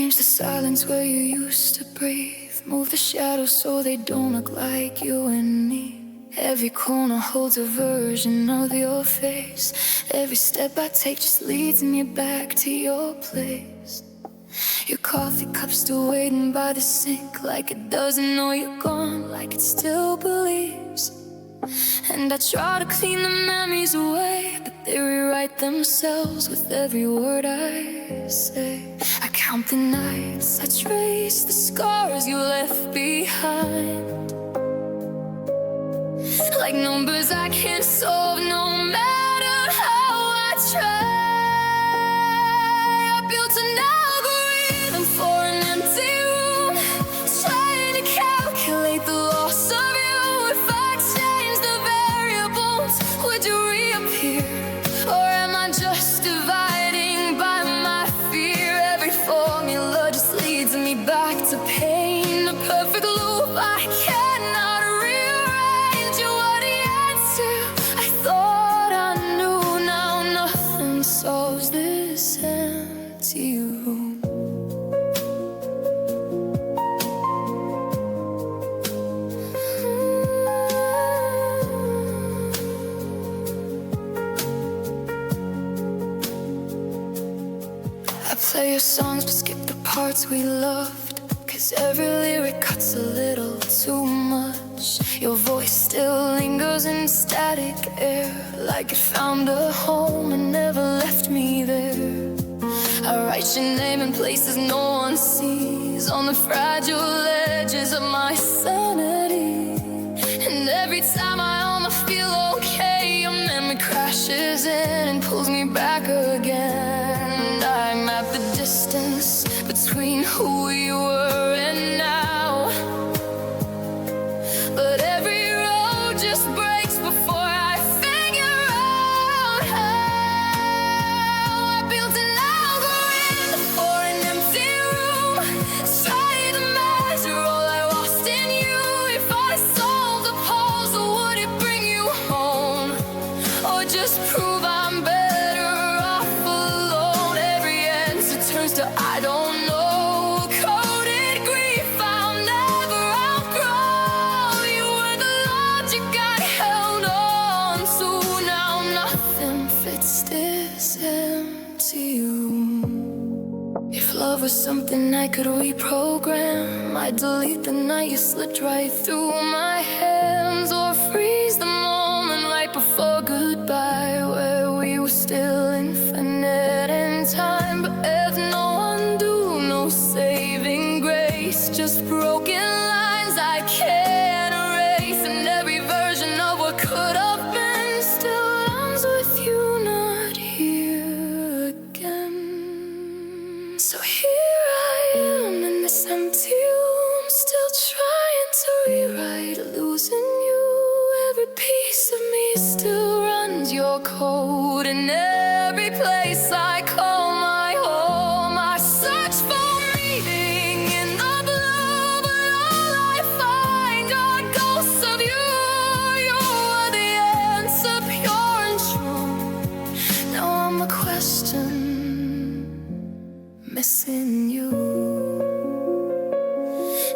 Change the silence where you used to breathe. Move the shadows so they don't look like you and me. Every corner holds a version of your face. Every step I take just leads me back to your place. Your coffee cup still waiting by the sink, like it doesn't know you're gone, like it still believes. And I try to clean the memories away, but they rewrite themselves with every word I say. I count the nights, I trace the scars you left behind, like numbers I can't solve no matter how I try. I built an algorithm for an empty room, trying to calculate the loss of you. If I change the variables, would you reappear? Or am I just dividing by my fear? Every formula just leads me back to pain, a perfect loop I cannot rearrange. You are the answer I thought I knew. Now nothing solves this empty room. I play your songs but skip the parts we loved, 'cause every lyric cuts a little too much. Your voice still lingers in static air, like it found a home and never left me there. I write your name in places no one sees, on the fragile edges of my sanity. And every time I almost feel okay, your memory crashes in and pulls me back again. I map the distance between who you were and now, but every road just breaks before I figure out how. I built an algorithm for an empty room, trying to measure all I lost in you. If I solved the puzzle, would it bring you home, or just prove I'm better off alone? Every answer turns to I don't know. Coded grief I'll never outgrow. You were the logic I held on to. Now nothing fits this empty room. If love was something I could reprogram, I'd delete the night you slipped right through my hands, or freeze the moment right before goodbye, where we were still infinite in time. But there's no undo, no saving grace, just broken lines I can't erase. And every version of what could have been still ends with you not here again. So here I am in this empty room, still trying to rewrite, losing you. Every piece of me still runs your code, and every place I call my home. I search for meaning in the blue, but all I find are ghosts of you. You are the answer, pure and true. Now I'm a question, missing you.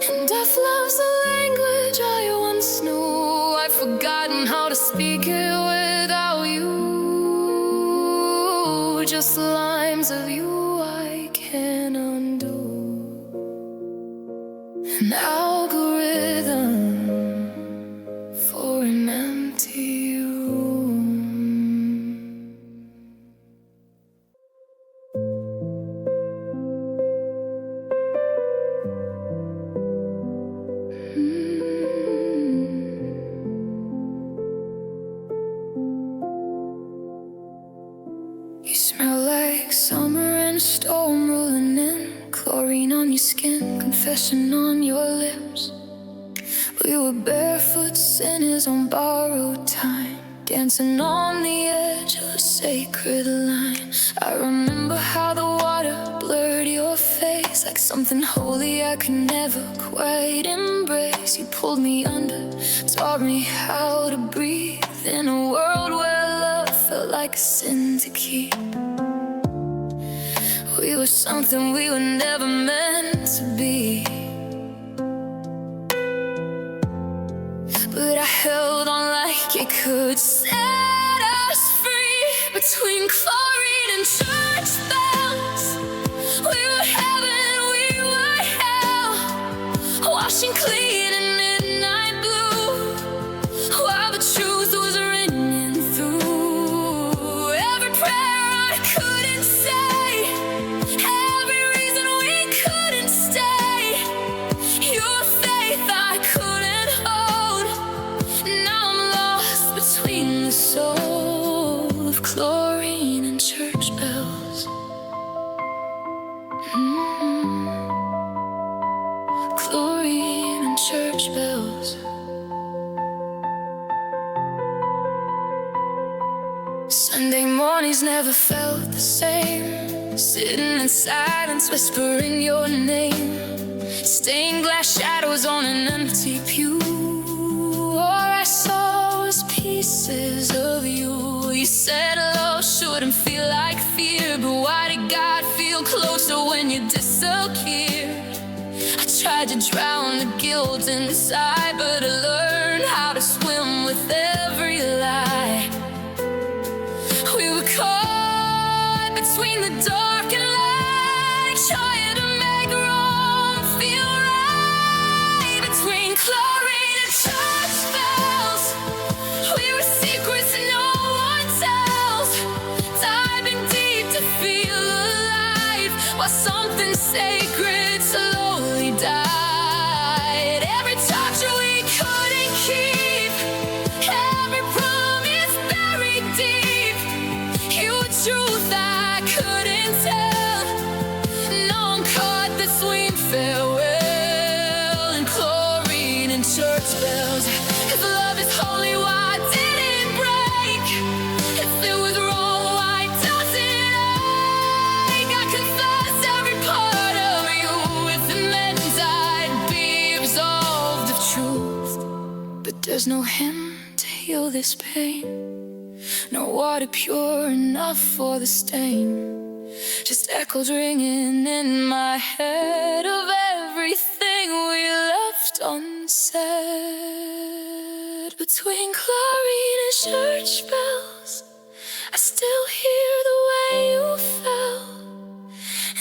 And if love's a language I once knew, I've forgotten how to speak it without you. Just lines of you I can't undo. An algorithm for an empty room. You smell like summer and a storm rolling in, chlorine on your skin, confession on your lips. We were barefoot sinners on borrowed time, dancing on the edge of a sacred line. I remember how the water blurred your face, like something holy I could never quite embrace. You pulled me under, taught me how to breathe in a world where love felt like a sin to keep. We were something we were never meant to be. But I held on like it could set us free. Between chlorine and church bells, we were heaven, we were hell, washing clean in midnight blue, while the truth was ringing through. Every prayer I couldn't say, every reason we couldn't stay, your faith I couldn't hold. Now I'm lost between the soul of chlorine and church bells. Chlorine and church bells. Sunday mornings never felt the same, sitting in silence, whispering your name, stained glass shadows on an empty pew. All I saw was pieces of you. You said love shouldn't feel like fear, but why did God feel closer when you disappeared? I tried to drown the guilt inside, but I learned how to swim with every lie. We were caught between the dark and light, trying to make wrong feel right. Between chlorine and church bells, we were secrets no one tells, diving deep to feel alive, while something sacred slowly died. Every torture we couldn't keep, every promise buried deep, your truth I couldn't tell. Now I'm caught between farewell and chlorine and church bells. If love is holy, why did it break? If it was wrong, why does it ache? I confess every part of you. If it meant I'd be absolved of truth, but there's no hymn to heal this pain, no water pure enough for the stain, just echoes ringing in my head of everything we left unsaid. Between chlorine and church bells, I still hear the way you fell,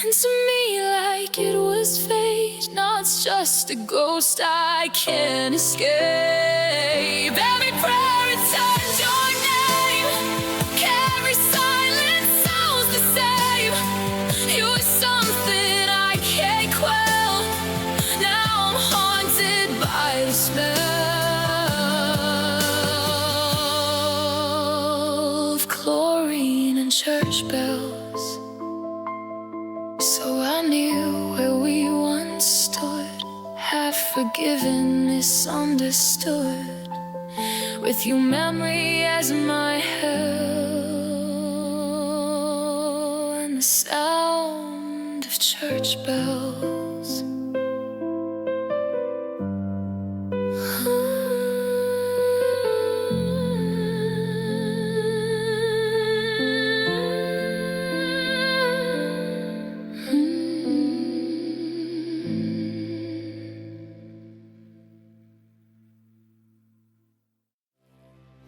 and to me like it was fate. Now it's just a ghost I can't escape. Every prayer returns your name, every silence sounds the same. You're something I can't quell. Now I'm haunted by the smell of chlorine and church bells. So I knew where we once stood, half forgiven, misunderstood, with your memory as my hell, and the sound of church bells.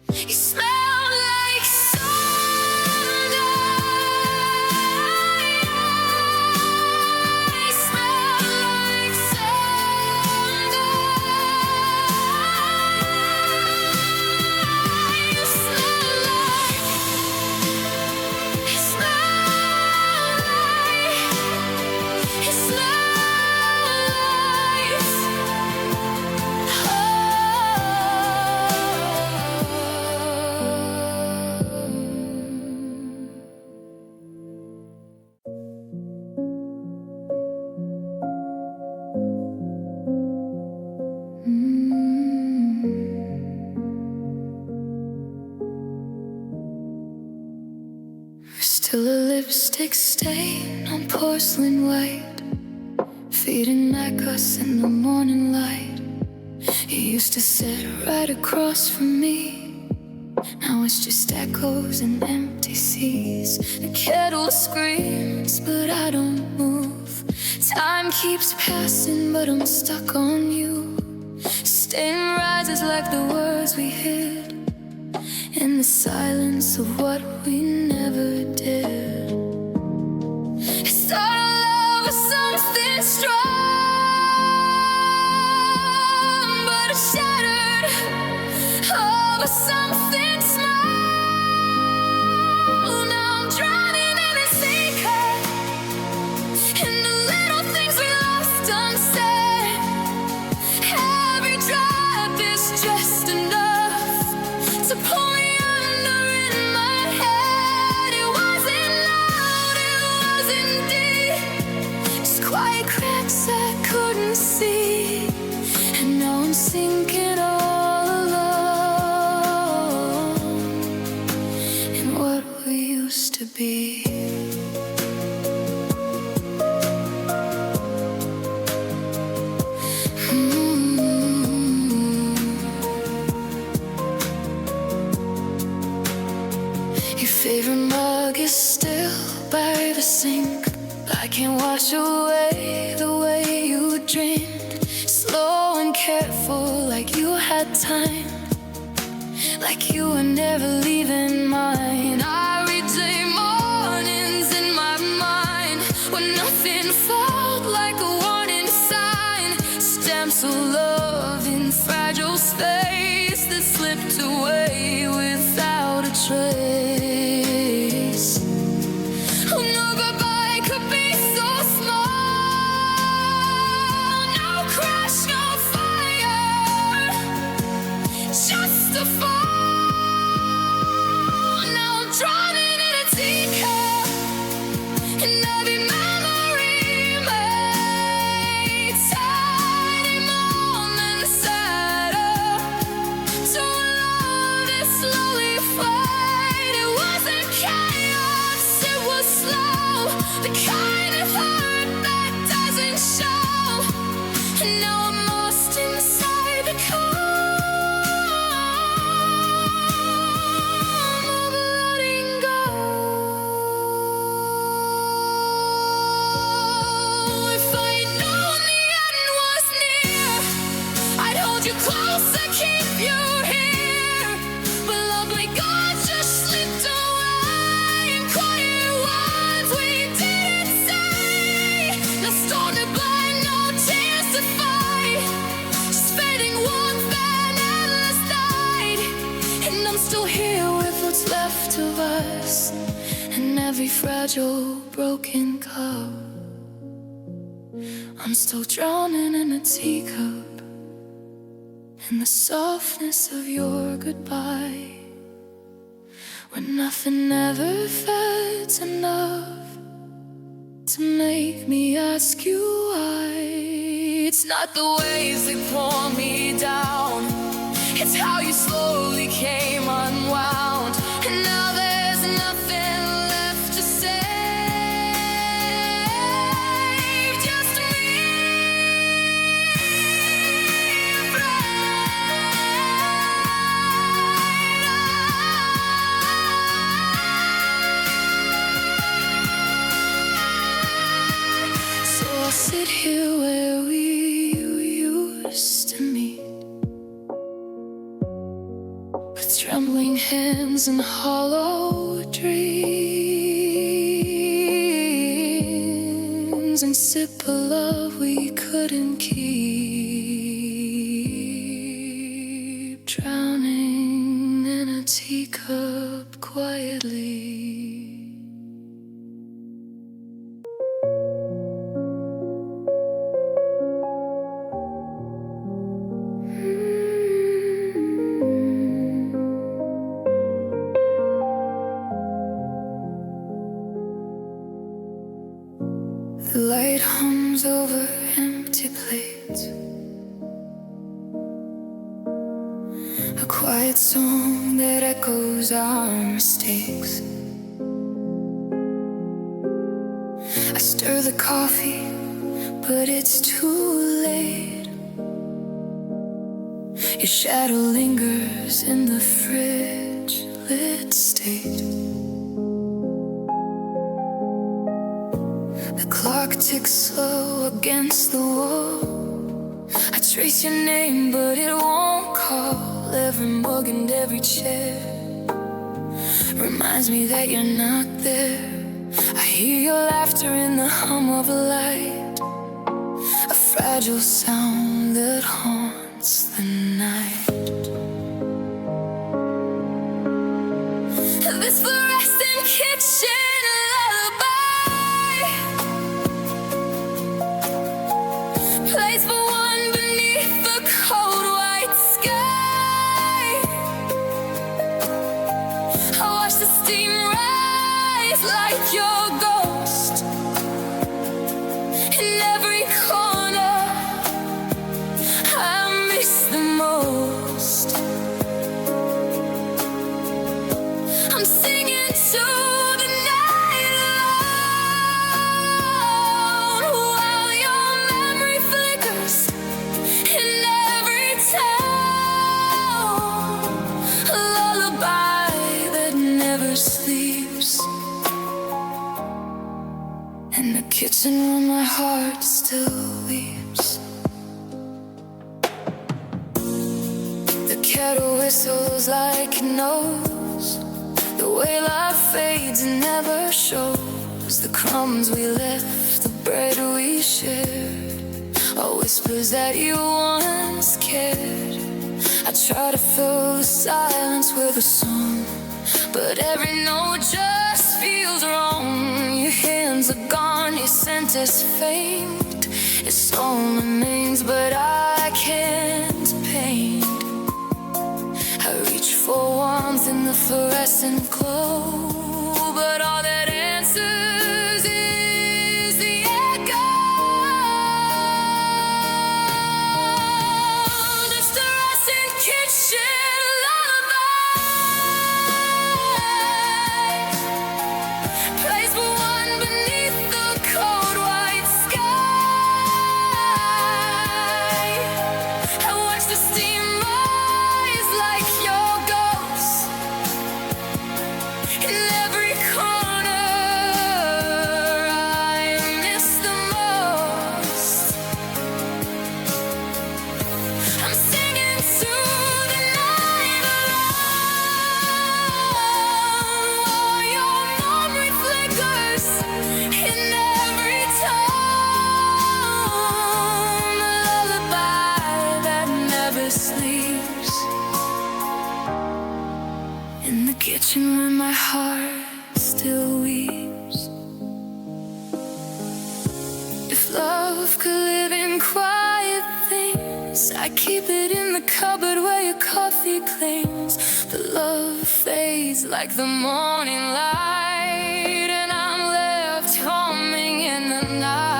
You smell like Sunday. You smell like Sunday. You smell like. You smell like. You smell Still a lipstick stain on porcelain white, feeding like us in the morning light. You used to sit right across from me. Now it's just echoes and empty seas. The kettle screams, but I don't move. Time keeps passing, but I'm stuck on you. Stain rises like the words we hid in the silence of what we never did. It's our love was something strong, but it's shattered over something small. Now I'm drowning in a secret, in the little things we lost unsaid. Every drop is just enough to pull me under in my head. It wasn't loud, it wasn't deep, just quiet cracks I couldn't see. And now I'm sinking all alone in what we used to be. Your favorite mug is still by the sink. I can't wash away the way you dreamed, slow and careful, like you had time, like you were never leaving mine. I replay mornings in my mind when nothing felt like a warning sign. Stamps of love in fragile space that slipped away without a trace. Oh no, goodbye could be so small. No crash, no fire, just a fall. Now I'm drowning in a teacup, and every memory made tiny moments add up to a love that slowly fade. It wasn't chaos, it was slow, the kind of hurt that doesn't show. And now I'm lost inside the calm of letting go. If I had known the end was near, I'd hold you closer, keep you here. But lovely God just slipped away in quiet words we didn't say. No storm to blind, no tears to fight, just fading warmth and endless night. And I'm still here with what's left of us, and every fragile broken cup. I'm still drowning in a teacup, in the softness of your goodbye, when nothing ever felt enough to make me ask you why. It's not the waves that pour me down, it's how you slowly came unwound. And now there's nothing left to save, just me, so I'll sit here where we used to meet, with trembling hands and hollow dreams, and sip a love we couldn't keep, drowning in a teacup quietly. The light hums over empty plates, a quiet song that echoes our mistakes. I stir the coffee, but it's too late. Your shadow lingers in the fridge lit state. The clock ticks slow against the wall. I trace your name but it won't call. Every mug and every chair reminds me that you're not there. I hear your laughter in the hum of a light, a fragile sound that haunts the night. This fluorescent kitchen lullaby plays for one beneath the cold white sky. I watch the steam rise like your ghost in every corner I miss the most. I'm singing to the night alone, while your memory flickers in every town. A lullaby that never sleeps. In the kitchen where my heart still weeps. The kettle whistles like it knows the way life fades and never shows. The crumbs we left, the bread we shared, are whispers that you once cared. I try to fill the silence with a song, but every note just feels wrong. Your hands are gone, your scent is faint. Your soul remains, but I can't paint. I reach for warmth in the fluorescent glow, but all that answers is the echo. This fluorescent kitchen lullaby plays for one beneath the cold white sky. I watch the steam rise like your ghost in every corner I miss the most. I'm singing to the night alone, while your memory flickers in every tone. A lullaby that never sleeps. In the kitchen where my heart still weeps. If love could live in quiet things, I keep it in the cupboard where your coffee clings. The love fades like the morning light, and I'm left humming in the night.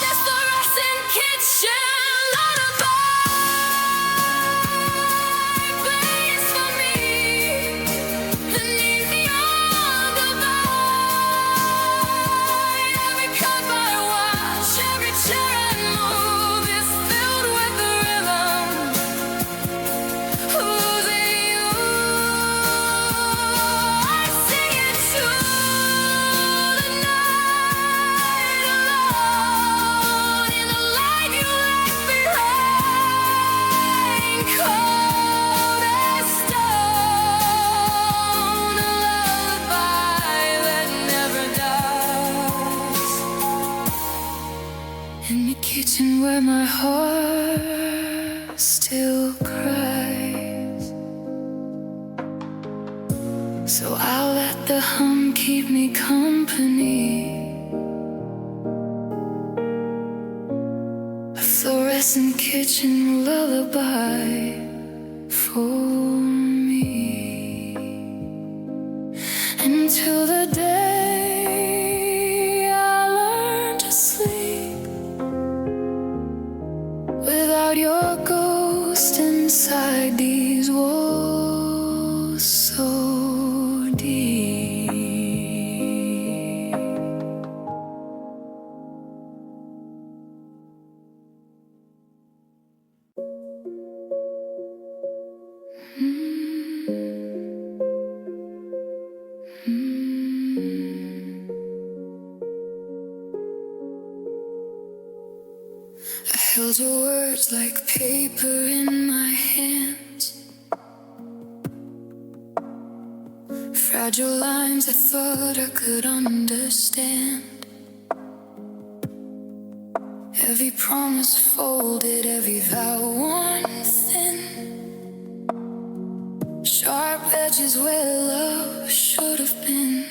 This fluorescent kitchen lullaby plays for me beneath your divine. Every cup I watch, every chair I move is filled with the rhythm losing you. I sing it to the night alone, in the light you left behind, cold as stone. A lullaby that never dies. In the kitchen where my heart still cries. So I'll let the hum keep me company. A fluorescent kitchen lullaby for me. Until the day I learn to sleep without your ghost inside these walls so deep. held your words like paper in my hands. Fragile lines I thought I could understand. Every promise folded, every vow worn thin. Sharp edges where love should have been.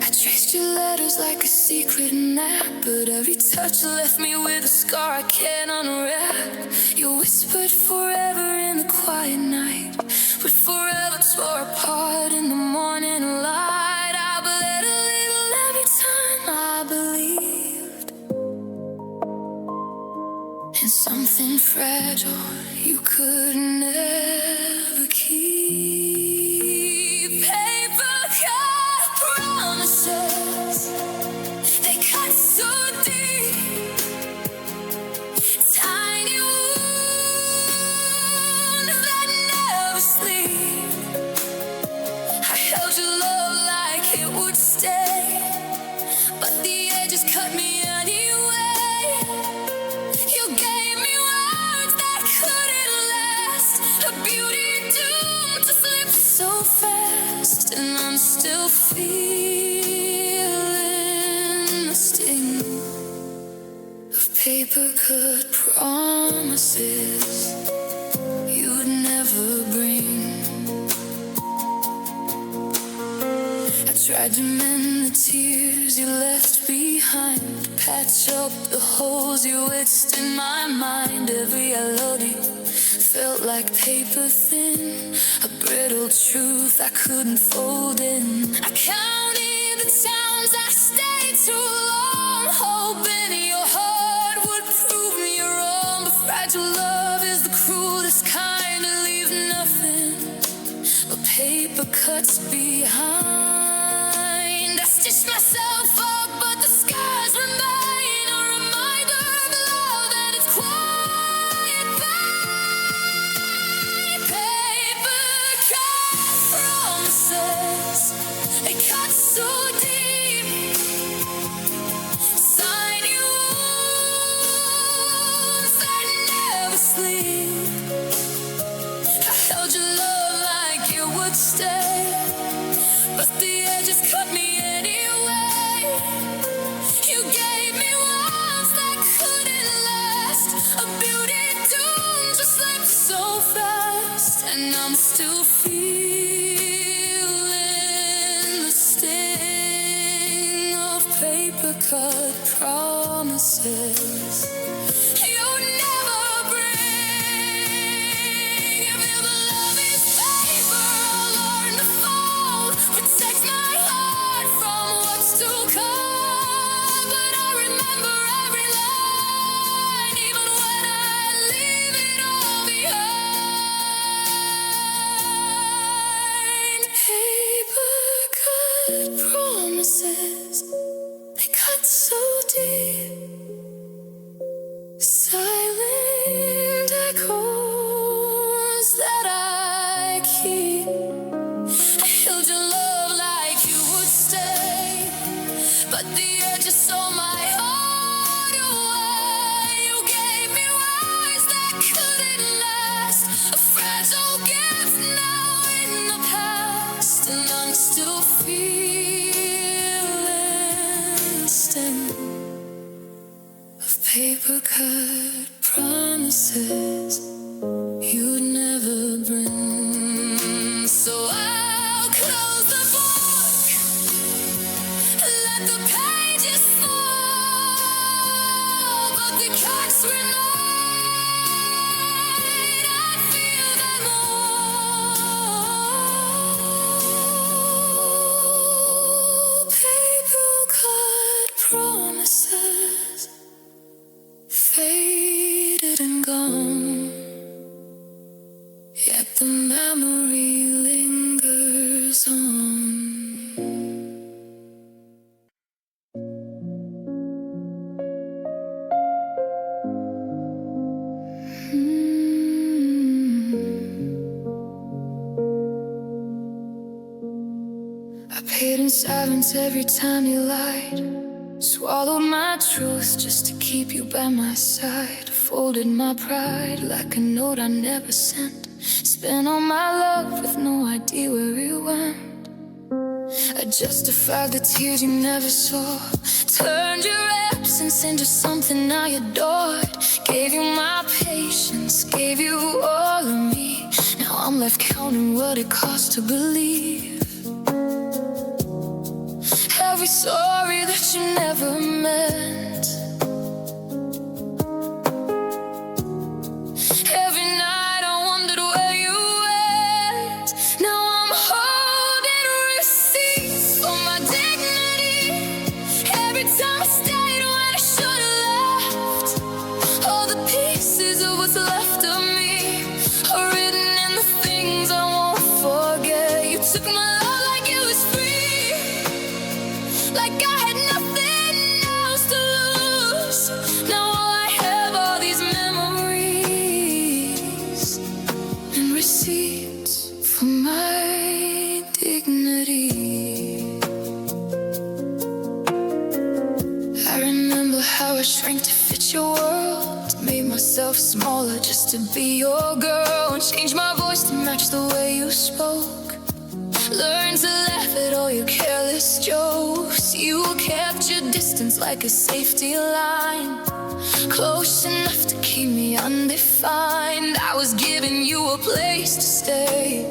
I traced your letters like a secret map, but every touch left me with a scar I can't unwrap. You whispered forever in the quiet night, but forever tore apart in the morning light. I bled a little every time I believed in something fragile you could never keep. Paper cut promises, they cut so deep. Tiny wound that never sleep. I held your love like it would stay, but the edges cut me anyway. You gave me words that couldn't last, a beauty doomed to slip so fast, and I'm still feeling the sting of paper cut promises you'd never bring. I tried to mend the tears you left behind, patch up the holes you etched in my mind. Every I loved you felt like paper thin, a brittle truth I couldn't fold in. I counted the times I stayed too long, hoping your heart would prove me wrong. But fragile love is the cruelest kind to leave nothing but paper cuts behind. I stitched myself up, but the scars remain, a reminder of love that it's quiet by. Paper cut promises, they cut so deep. Tiny wounds that never sleep. I held your love like it would stay, but the edges cut me anyway. You gave me words that couldn't last, a beauty doomed to slip so fast, and I'm still feeling the sting of paper cut promises you never bring. If the love is paper, I'll learn to fold, protect my heart from what's to come. But I remember every line, even when I leave it all behind. Paper cut promises, they cut so deep. Silent echoes that I keep. I held your love like you would stay, but the edges stole my heart away. You gave me words that couldn't last, a fragile gift now in the past, and I'm still feeling the sting of paper cut promises you'd never bring. So I'll close the book, let the pages fall, but the cuts remain. I feel them all. Paper cut promises, faded and gone, yet the memory lingers on. I paid in silence every time you lied, Swallowed my truth just to keep you by my side. Folded my pride like a note I never sent. Spent all my love with no idea where it went. I justified the tears you never saw. Turned your absence into something I adored. Gave you my patience, gave you all of me. Now I'm left counting what it costs to believe. Every story that you never meant. Every night I wondered where you went. Now I'm holding receipts for my dignity. Every time I stayed when I should have left. All the pieces of what's left of me are written in the things I won't forget. You took my love like it was free, like I had nothing else to lose. Now all I have are these memories and receipts for my dignity. I remember how I shrank to fit your world. Made myself smaller just to be your girl. And changed my voice to match the way you spoke. Learn to laugh at all your careless jokes. You kept your distance like a safety line, close enough to keep me undefined. I was giving you a place to stay,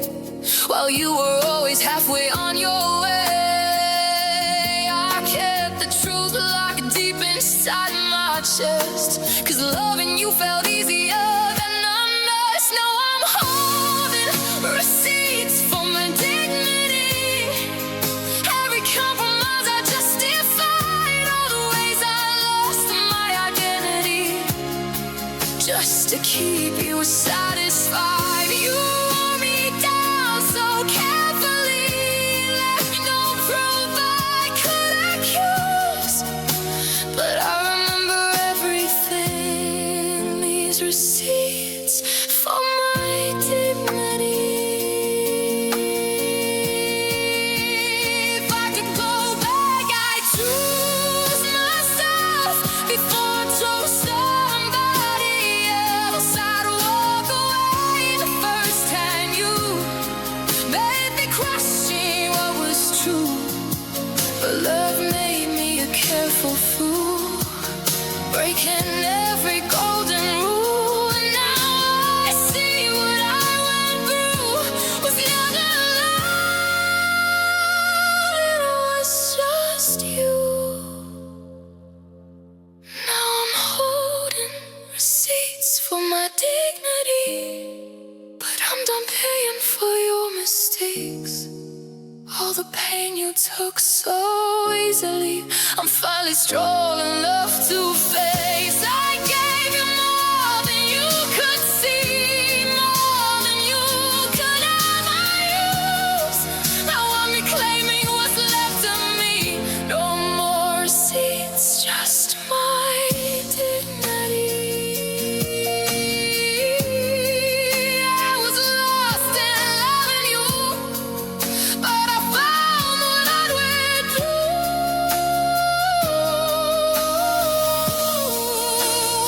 while you were always halfway on your way. I kept the truth locked deep inside my chest, 'cause loving you felt easier than a mess. Now I'm holding receipts for my dignity. Every compromise I justified, all the ways I lost my identity, just to keep you satisfied. You wore me down so carefully, left no proof I could accuse. But I remember everything, these receipts for my dignity. If I could go back, I'd choose myself before I chose somebody else. I'd walk away the first time you made me question what was true. But love made me a careful fool, breaking every golden rule. And now I see what I went through was never love, it was just you. Now I'm holding receipts for my dignity, but I'm done paying for your mistakes. All the pain you took so easily, I'm finally strong enough to face. I gave you more than you could see, more than you could ever use. Now I'm reclaiming what's left of me. No more receipts, just my dignity. I was lost in loving you, but I found what I'd went through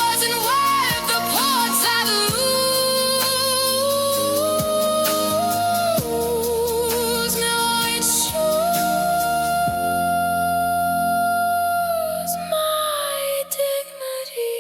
wasn't worth the parts I lose. Now I choose my dignity.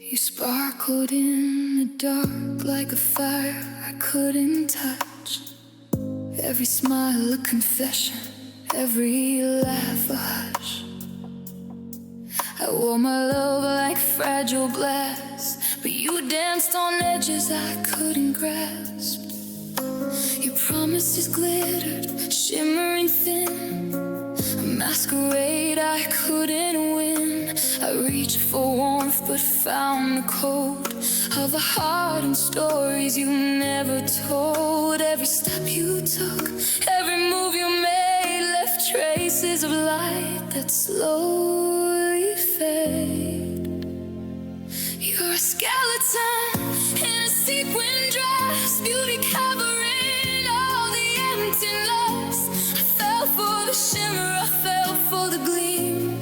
You sparkled in the dark like a fire I couldn't touch. Every smile a confession, every laugh a hush. I wore my love like fragile glass, but you danced on edges I couldn't grasp. Your promises glittered, shimmering thin, a masquerade I couldn't win. I reached for warmth but found the cold of a heart and stories you never told. Every step you took, every move you made left traces of light that slowly fade. You're a skeleton in a sequin dress, beauty covering all the emptiness. I fell for the shimmer, I fell for the gleam,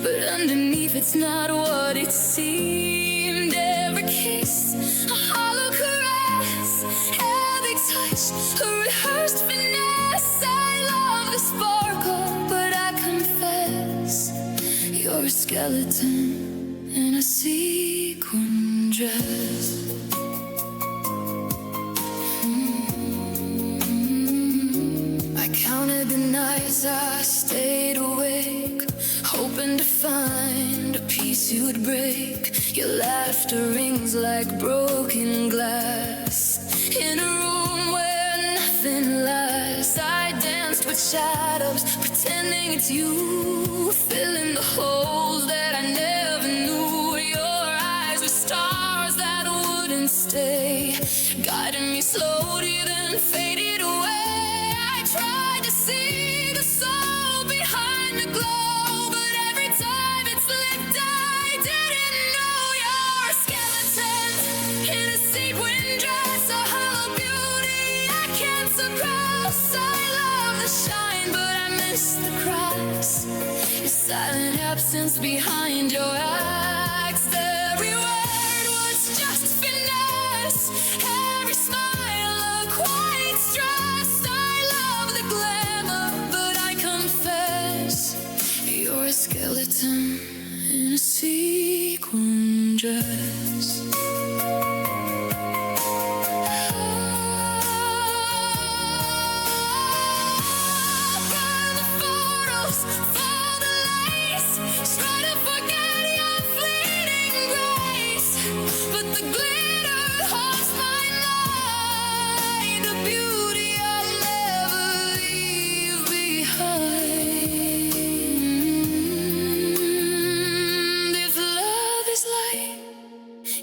but underneath it's not what it seemed. Every kiss, a hollow caress, every touch, a rehearsed finesse. I love the sparkle, but I confess you're a skeleton in a sequin dress. I counted the nights I stayed awake, hoping to find a piece you'd break. Your laughter rings like broken glass in a room where nothing lasts. I danced with shadows, pretending it's you, filling the holes that I never knew. Your eyes were stars that wouldn't stay, guiding me slowly then faded away. I tried to see the soul behind the glow, but every time it's lit I didn't know. You're a skeleton in a sequin dress, a hollow beauty I can't suppress. I love the shine, but I miss the cracks, your silent absence behind your acts. Every word was just finesse, every smile a quiet stress. I love the glamour, but I confess you're a skeleton in a sequin dress. Burn the photos, fall the lace, try to forget your fleeting grace, but the glitter haunts my mind, the beauty I'll never leave behind. If love is light,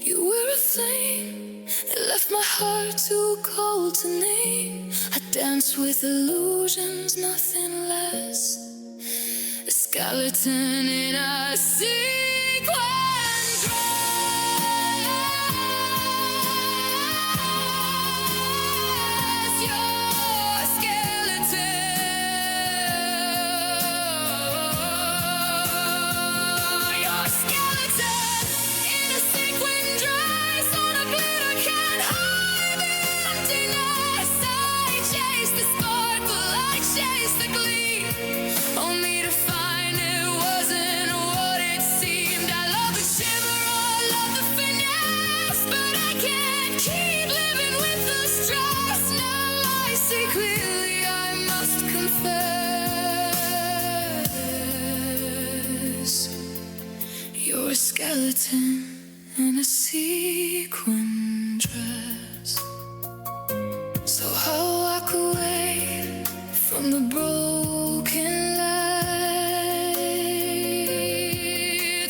you were a flame that left my heart too cold to name. I danced with illusions, nothing less, a skeleton in a sequin dress. You're a skeleton. You're a skeleton in a sequin dress, on a glitter can't hide the emptiness. I chased the sparkle, I chased the gleam, only to find it wasn't what it seemed. I love the shimmer, I love the finesse, but I can't keep living with the stress. Now I see clearly, I must confess you're a skeleton in a sequin dress. So I'll walk away from the broken lights,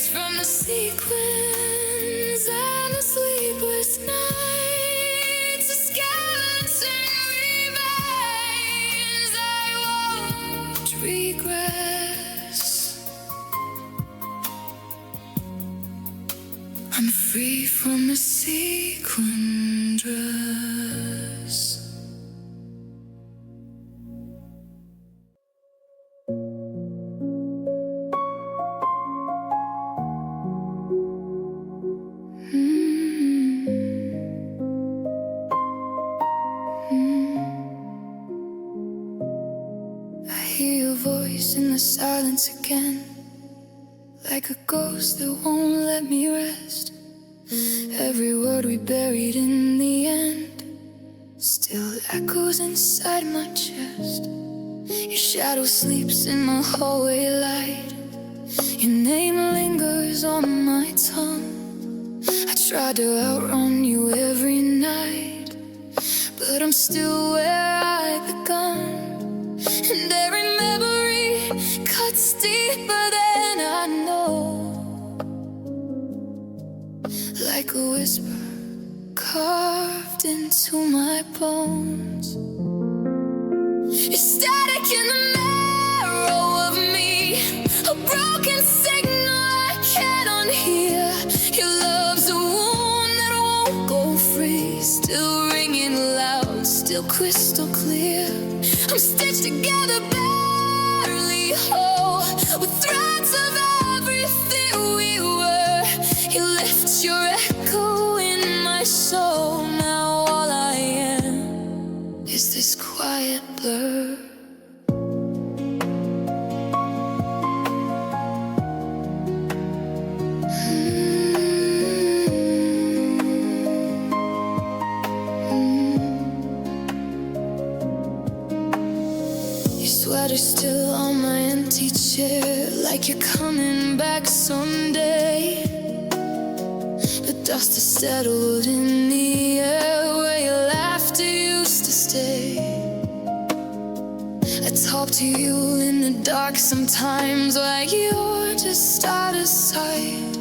from the sequins and the sleepless nights. A skeleton remains, I won't regress. I'm free from the sequin dress. I hear your voice in the silence again, like a ghost that won't let me rest. Every word we buried in the end still echoes inside my chest. Your shadow sleeps in my hallway light, your name lingers on my tongue. I tried to outrun you every night, but I'm still where I begun. And every memory cuts deeper than I know, like a whisper carved into my bones. static in the marrow of me, a broken signal I can't unhear. Your love's a wound that won't go free, still ringing loud, still crystal clear. I'm stitched together, barely whole, with threads of everything we were. You left your echo in my soul. Now all I am is this quiet blur. Sweater still on my empty chair, like you're coming back someday. The dust has settled in the air where your laughter used to stay. I talk to you in the dark sometimes, like you're just out of sight.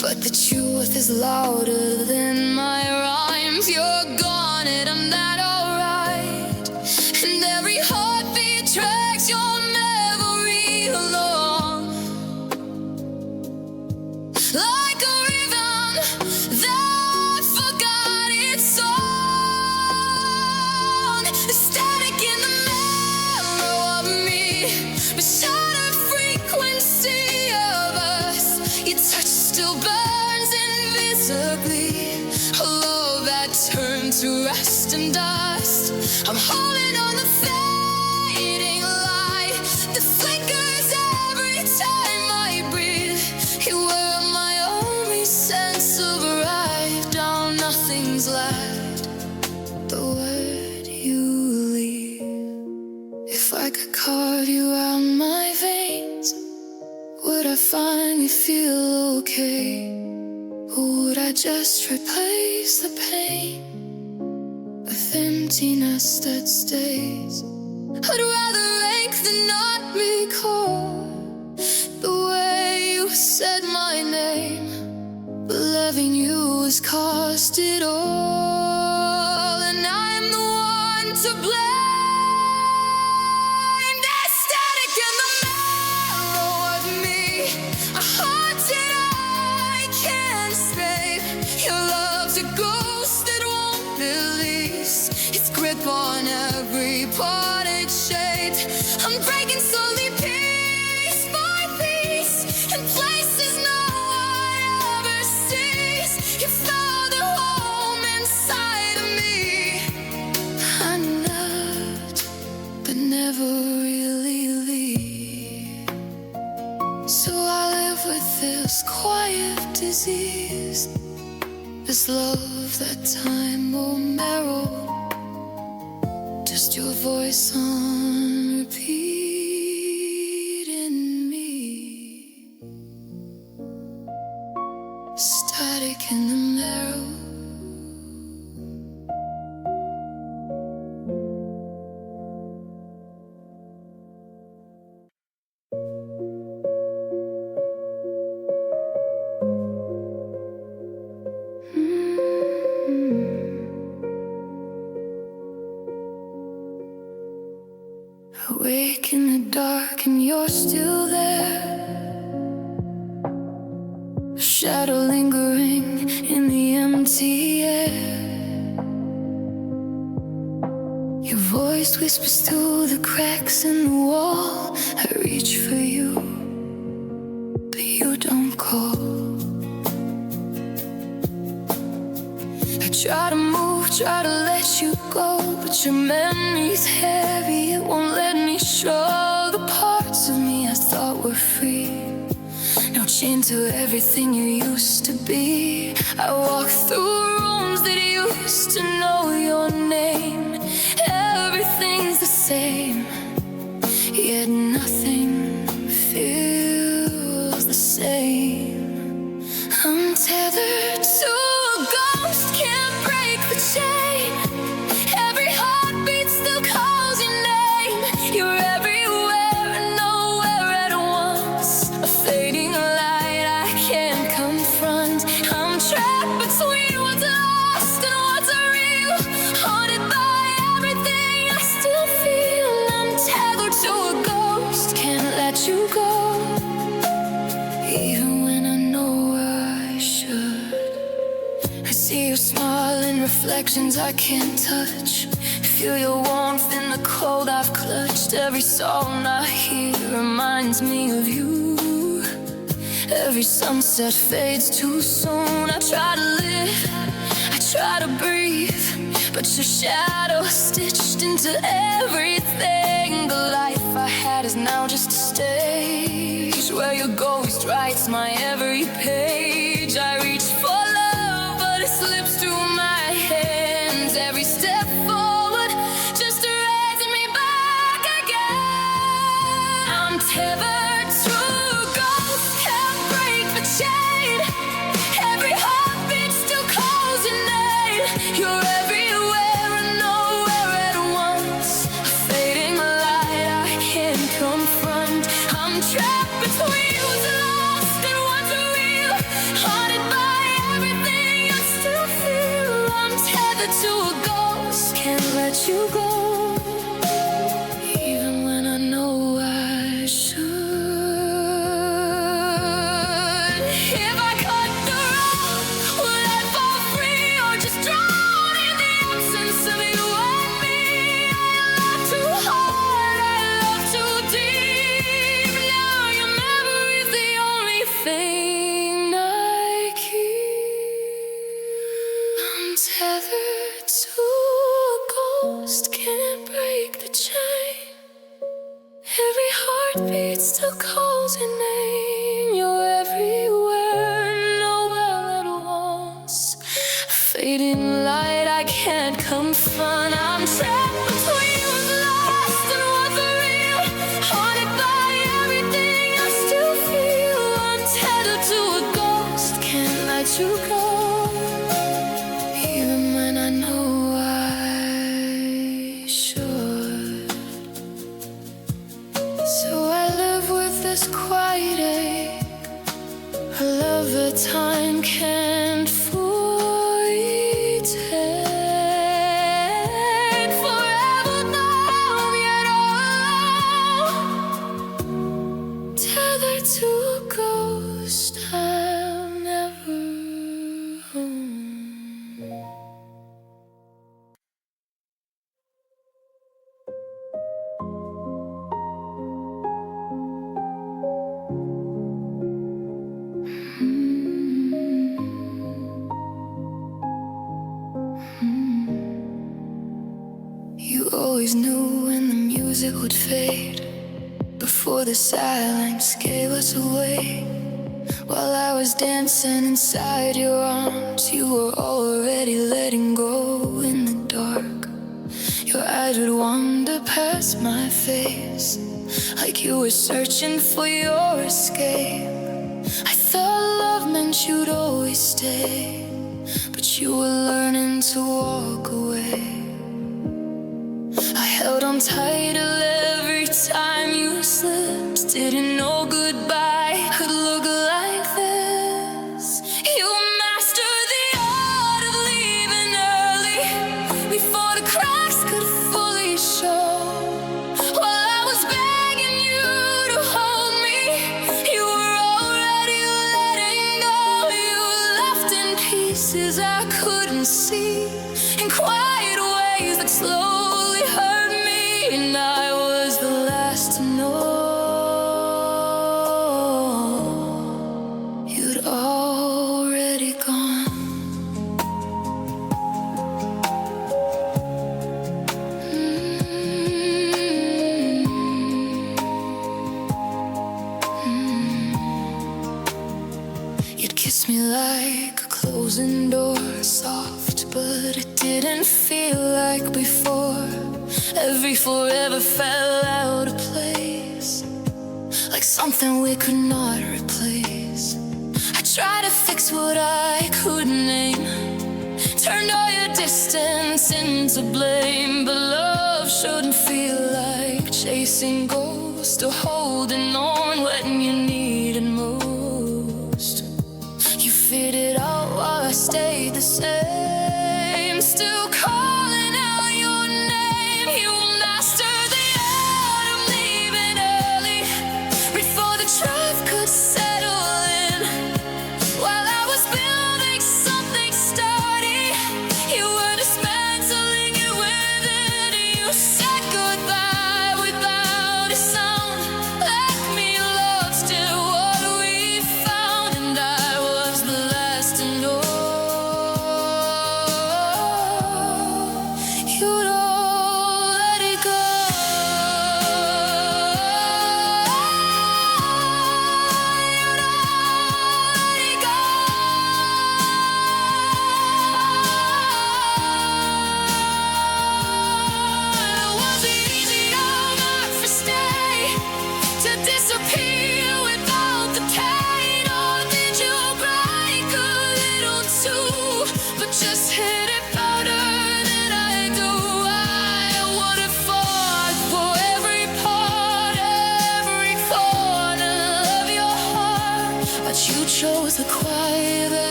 But the truth is louder than my rhymes. You're gone and I'm not alright, and every heartbeat drags your memory along, like a rhythm that forgot its song. The static in the marrow of me, the shattered frequency of us. Your touch still burns invisibly, a love that turned to rust and dust. I'm holding on the fading light that flickers every time I breathe. You were my only sense of right. Now nothing's left, the word you leave. If I could carve you out my veins, would I finally feel okay? Or would I just replace the pain with emptiness that stays? I'd rather ache than not recall the way you said my name, but loving you has cost it all, and I'm the one to blame. There's static in the marrow of me, a heart that I can't escape. Your love's a ghost that won't release its grip on every part it shaped. I'm breaking slowly, piece by piece, in places no one ever sees. You found a home inside of me. I knocked, but never really leave. So I live with this quiet disease, this love that time won't marrow. Just your voice on repeat in me. Static in the marrow. Awake in the dark and you're still there, a shadow lingering in the empty air. Your voice whispers through the cracks in the wall. I reach for you, but you don't call. I try to move, try to let you go, but your memory's heavy, it won't let me show the parts of me I thought were free. Now chained to everything you used to be. I walk through rooms that used to know your name. Everything's the same, yet nothing feels the same. I'm tethered to a ghost, can't break the chain. Every heartbeat still calls your name. You're everywhere and nowhere at once, a fading light I can't confront. I'm trapped between what's lost and what's real, haunted by See your smile in reflections I can't touch. Feel your warmth in the cold I've clutched. Every song I hear reminds me of you. Every sunset fades too soon. I try to live, I try to breathe, but your shadow stitched into everything. The life I had is now just a stage where your ghost writes my every page. I reach for love, but it slips through my hands. Every step forward just to raise me back again. I'm tethered to a ghost, can't break the chain. Every heartbeat still calls your name. You're everywhere and nowhere at once. A fading light I can't confront. I'm trapped between what's lost and what's real, haunted by everything I still feel. I'm tethered to a ghost, can't let you go, even when I know I should. If I cut the road, would I fall free or just drown in the absence of you and me? I love too hard, I love too deep. Now your memory's the only thing I keep. I'm tethered to a ghost, can't break the chain. Every heartbeat still calls your name. You're everywhere, nowhere at once. A fading light I can't confront. I'm trapped between what's lost and what's real, haunted by everything I still feel. I'm tethered to a ghost, can't let you go, even when I know I should. So I live with this quiet ache, a love that time can't fully take. Forever numb yet alone, tethered to a ghost I'll never own. You always knew when the music would fade, before the silence gave us away. While I was dancing inside your arms, you were already letting go in the dark. Your eyes would wander past my face, like you were searching for your escape. I thought love meant you'd always stay, but you were learning to walk away. I held on tight till every time you slipped. Didn't know goodbye could look like this. You mastered the art of leaving early, before the cracks could fully show. While I was begging you to hold me, you were already letting go. You left in pieces I couldn't see, in quiet ways that slowly hurt me. And I was the last to know you'd already gone. You'd kiss me like a closing door, soft, but it didn't feel like before. Every forever fell out of place, like something we could not replace. I tried to fix what I couldn't name, turned all your distance into blame. But love shouldn't feel like chasing ghosts or holding on when you needed most. You figured out while I stayed the same, still calling out your name. You mastered the art of leaving early, before the drive could settle in. While I was building something sturdy,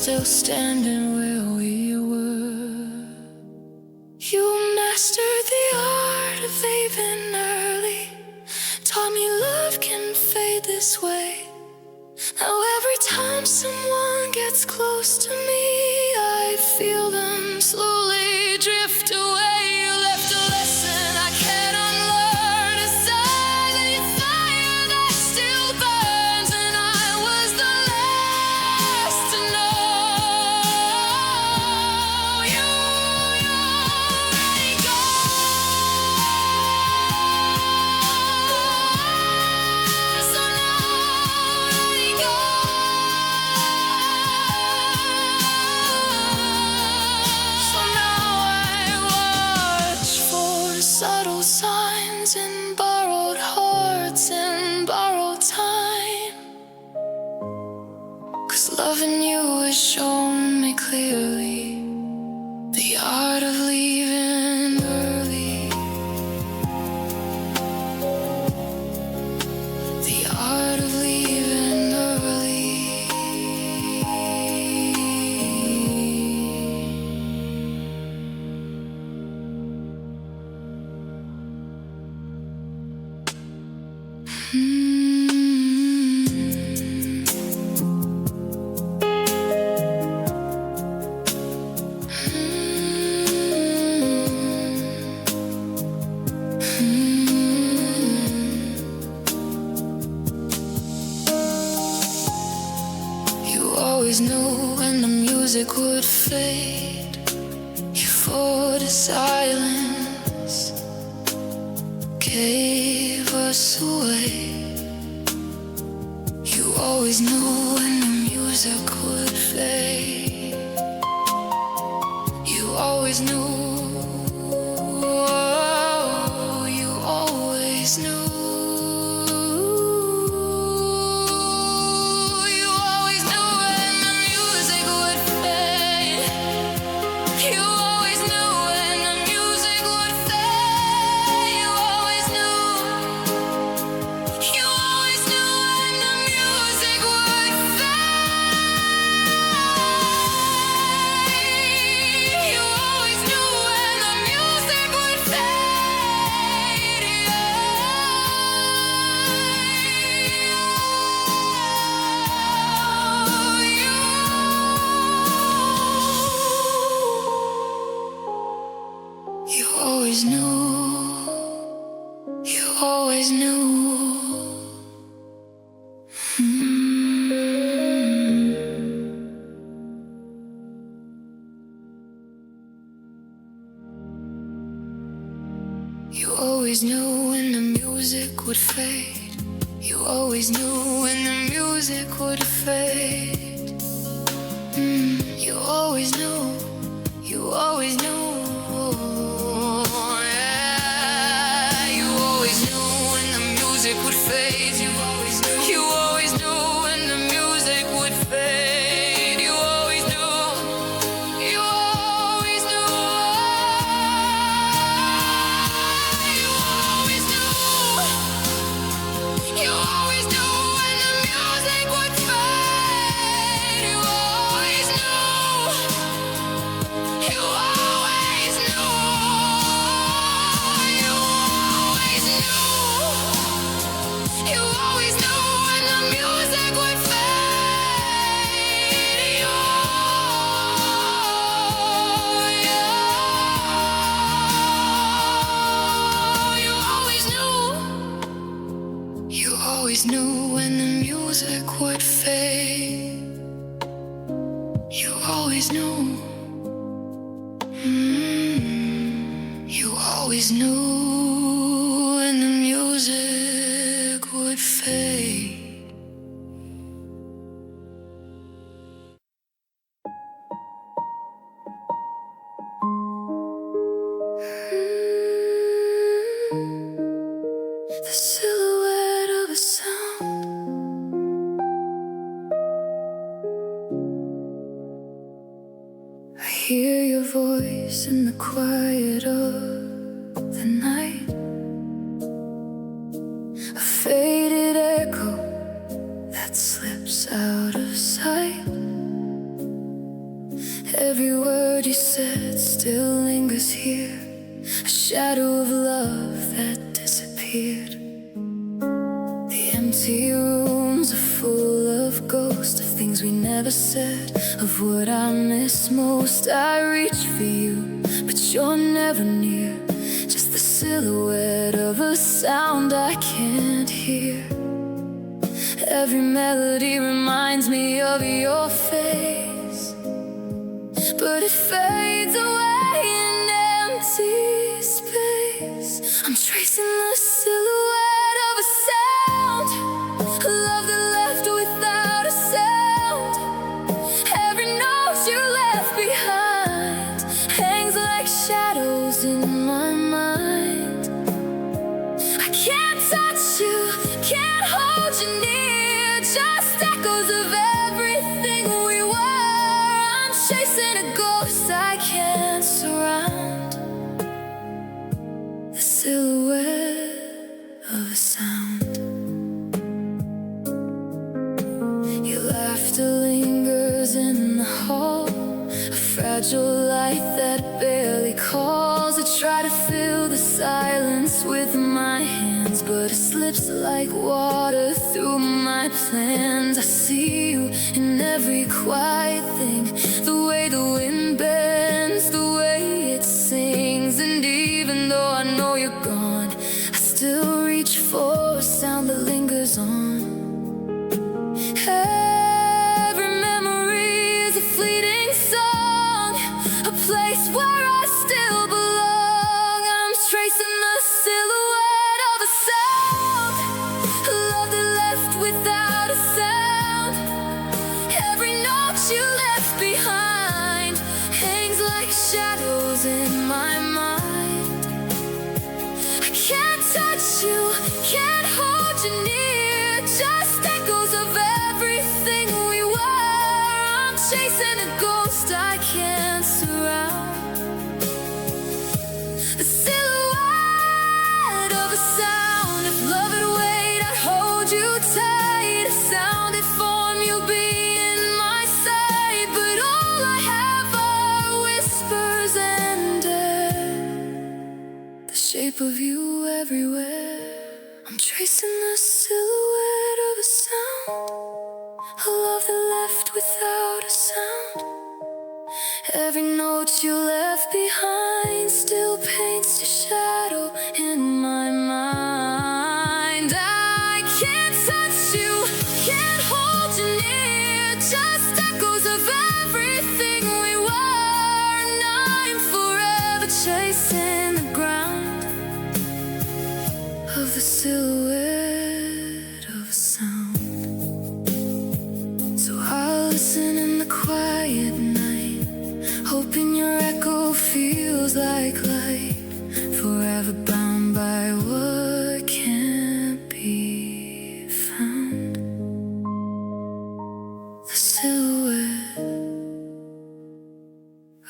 still standing where we were. You mastered the art of leaving early, taught me love can fade this way. Now every time someone gets close to me, I feel them slowly drift away. You left a lesson I can't unlearn, a silent fire that still burns, and I was the last to know. You already gone, so now already so now I watch for subtle signs in borrowed hearts and borrowed time. 'Cause loving you has shown me clearly the art of leaving early, the art of leaving early. You always knew when the music would fade. You fought the silence, gave us away. You always knew when the music would fade. You always knew. You always knew. You always knew when the music would fade. You always knew when the music would fade. You always knew. You always knew when the music would fade. You always knew when the music would fade. You always knew. You always knew. You always knew when the music would fade. You always knew when the music would fade. You always knew. You always knew. Yeah. You always knew when the music would fade. You always knew. You always knew when the music would fade. You always knew. You always knew. You always knew. You always knew when the music would fade. You always knew. You always knew. You always knew. You always knew when the music would fade. You always knew. You always knew when the music would fade. You always knew. You always knew when the music would fade. The silhouette of a sound. I hear your voice in the quiet of the night, a faded echo that slips out of sight. Every word you said still lingers here, a shadow of love that disappeared. The empty rooms are full of ghosts, of things we never said, of what I miss most. I reach for you, but you're never near, just the silhouette of a sound I can't hear. Every melody reminds me of your face, but it fades away in empty space. I'm tracing the silhouette of a sound, a love that left without a sound. Every note you left behind hangs like shadows in my mind. I can't touch you, can't hold you near, just echoes of everything we were. I'm chasing a ghost I can't surround, the silhouette of a sound. Your laughter lingers in the hall, a fragile light that barely calls. I try to fill the silence with my hands, but it slips like water through my plans. I see you in every quiet thing, the way the wind bends, the way it sings. And even though I know you're gone, I still reach for a sound that lingers on. Every memory is a fleeting song, a place where I still belong. I'm tracing the silhouette of a sound, a love that left without a sound. Every note you left behind hangs like shadows in my mind. I can't touch you, can't hold you near, just echoes of everything we were. I'm chasing a ghost I can't surround, the silhouette of a sound. If love had weight, I'd hold you tight. A sound that form, you'll be in my sight. But all I have are whispers and air, the shape of you everywhere. I'm tracing the silhouette of a sound, a love that left without a sound. Every note you left behind still paints a shadow in my mind. I can't touch you, can't hold you near, just echoes of everything we were. And I'm forever chasing the ground of the silhouette of a sound. So I'll listen in the quiet night, hoping your echo feels like light, forever bound by what can't be found, the silhouette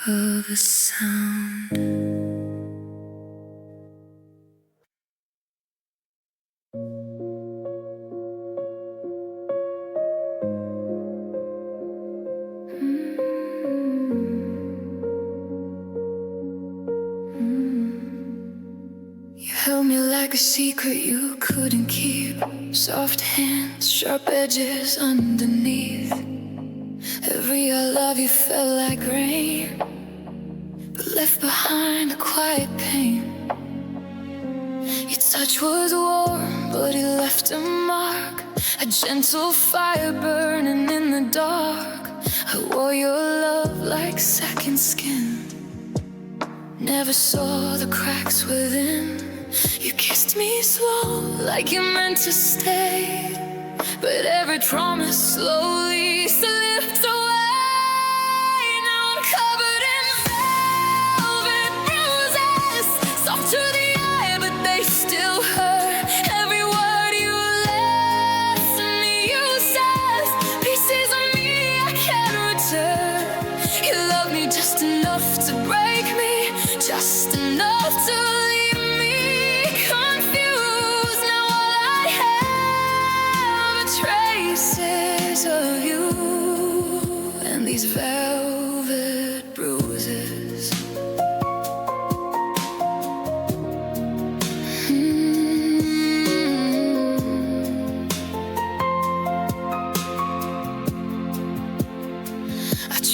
of a sound. You held me like a secret you couldn't keep, soft hands, sharp edges underneath. Every I love you felt like rain, but left behind a quiet pain. Your touch was warm, but it left a mark, a gentle fire burning in the dark. I wore your love like second skin, never saw the cracks within. You kissed me slow, like you meant to stay, but every promise slowly slipped away. Now I'm covered in velvet bruises, soft to the eye, but they still hurt. Every word you left me, you said, pieces of me I can't return. You love me just enough to break me, just enough to leave me confused. Now all I have are traces of you and these velvet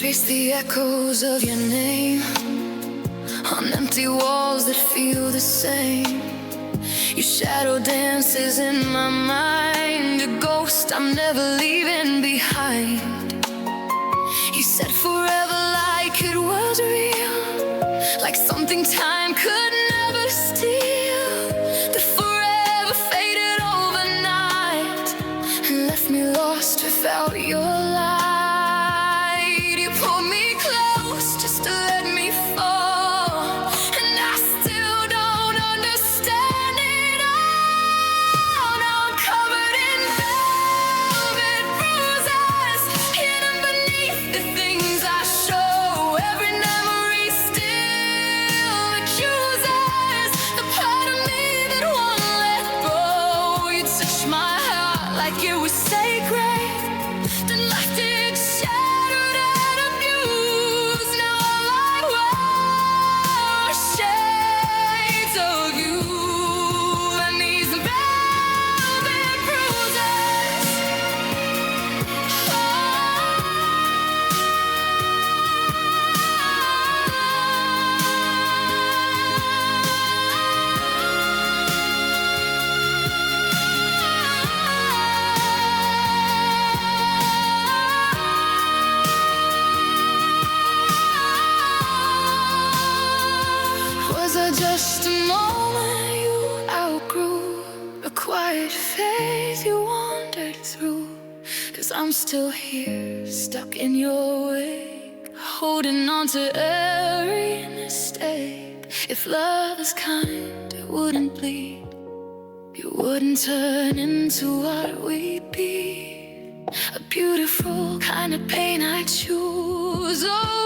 Trace the echoes of your name on empty walls that feel the same. Your shadow dances in my mind, a ghost I'm never leaving behind. You said forever like it was real, like something time could never steal. The forever faded overnight and left me lost without your light. You pulled me close just to let me fall, and I still don't understand it all. Now I'm covered in velvet bruises, hidden beneath the things I show. Every memory still accuses the part of me that won't let go. You touched my heart like it was sacred, then left it shattered and abused. Now all I wear are shades of you, and these velvet bruises. Was I just a moment you outgrew, a quiet phase you wandered through? 'Cause I'm still here, stuck in your wake, holding on to every mistake. If love is kind, it wouldn't bleed, you wouldn't turn into what we'd be. A beautiful kind of pain I choose. Oh,